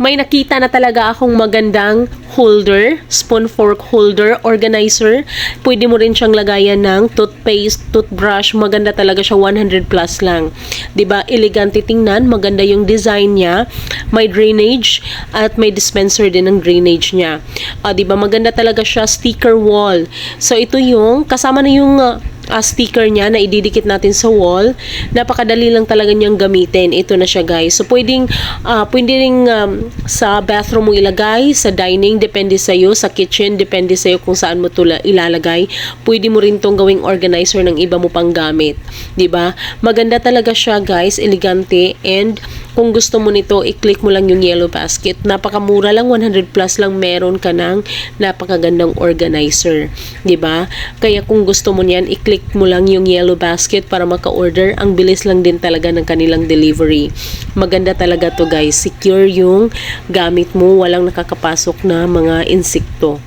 May nakita na talaga akong magandang holder, spoon fork holder, organizer. Pwede mo rin siyang lagayan ng toothpaste, toothbrush. Maganda talaga siya, 100 plus lang. 'Di ba? Elegante tingnan, maganda yung design niya. May drainage at may dispenser din ng drainage niya. 'Di ba? Maganda talaga siya, sticker wall. So ito yung kasama na yung sticker niya na ididikit natin sa wall. Napakadali lang talaga niyang gamitin. Ito na siya, guys. So pwede ring sa bathroom mo ilagay, sa dining, depende sa iyo, sa kitchen, depende sa iyo kung saan mo ito ilalagay. Pwede mo rin tong gawing organizer ng iba mo pang gamit, 'di ba? Maganda talaga siya, guys, elegante, and kung gusto mo nito, i-click mo lang yung yellow basket. Napakamura lang, 100 plus lang, meron ka ng napakagandang organizer, 'di ba? Kaya kung gusto mo niyan, i-click mo lang yung yellow basket para maka-order. Ang bilis lang din talaga ng kanilang delivery. Maganda talaga to, guys. Secure yung gamit mo, walang nakakapasok na mga insekto.